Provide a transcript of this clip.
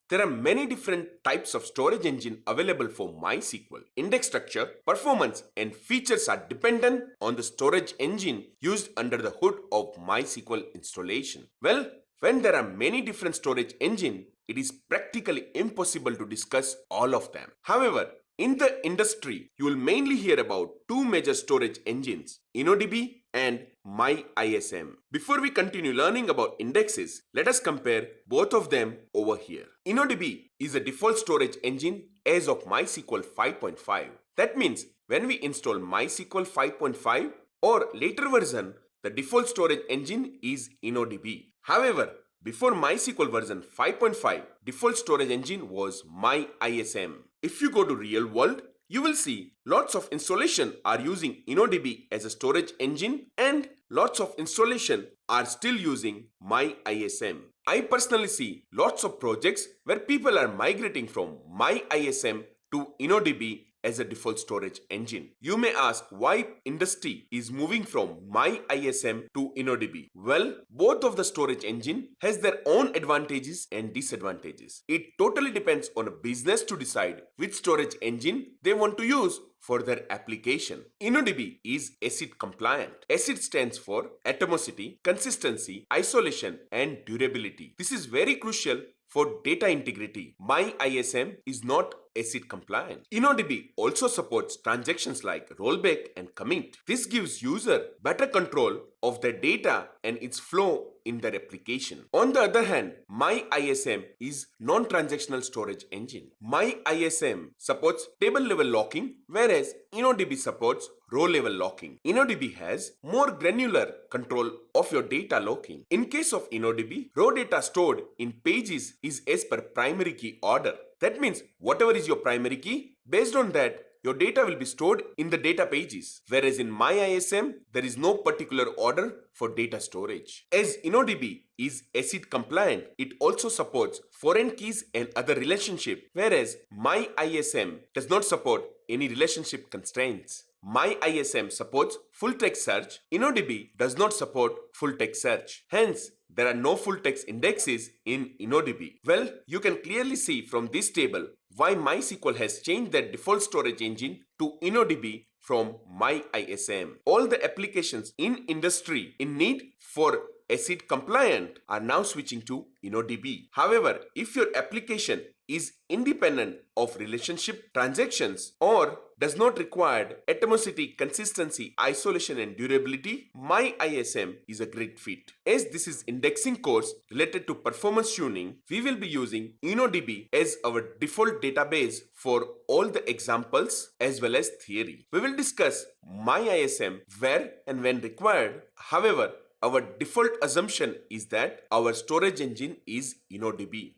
There are many different types of storage engine available for MySQL. Index structure, performance, and features are dependent on the storage engine used under the hood of MySQL installation. Well, when there are many different storage engines, it is practically impossible to discuss all of them. However, in the industry, you will mainly hear about two major storage engines, InnoDB and MyISAM. Before we continue learning about indexes, let us compare both of them over here. InnoDB is a default storage engine as of MySQL 5.5. That means when we install MySQL 5.5 or later version, the default storage engine is InnoDB. However, before MySQL version 5.5, default storage engine was MyISAM. If you go to real world, you will see lots of installation are using InnoDB as a storage engine and lots of installation are still using MyISAM. I personally see lots of projects where people are migrating from MyISAM to InnoDB as a default storage engine. You may ask why industry is moving from MyISAM to InnoDB. Well, both of the storage engine has their own advantages and disadvantages. It totally depends on a business to decide which storage engine they want to use for their application. InnoDB is ACID compliant. ACID stands for atomicity, consistency, isolation, and durability. This is very crucial for data integrity. MyISAM is not ACID compliant. InnoDB also supports transactions like rollback and commit. This gives user better control of their data and its flow in their application. On the other hand, MyISAM is non-transactional storage engine. MyISAM supports table level locking, whereas InnoDB supports row level locking. InnoDB has more granular control of your data locking. In case of InnoDB, raw data stored in pages is as per primary key order. That means whatever is your primary key, based on that, your data will be stored in the data pages. Whereas in MyISAM, there is no particular order for data storage. As InnoDB is ACID compliant, it also supports foreign keys and other relationship, whereas MyISAM does not support any relationship constraints. MyISAM supports full text search. InnoDB does not support full text search. Hence, there are no full text indexes in InnoDB. Well, you can clearly see from this table why MySQL has changed their default storage engine to InnoDB from MyISAM. All the applications in industry in need for ACID compliant are now switching to InnoDB. However, if your application is independent of relationship transactions or does not require atomicity, consistency, isolation, and durability, MyISAM is a great fit. As this is indexing course related to performance tuning, we will be using InnoDB as our default database for all the examples as well as theory. We will discuss MyISAM where and when required. However, our default assumption is that our storage engine is InnoDB.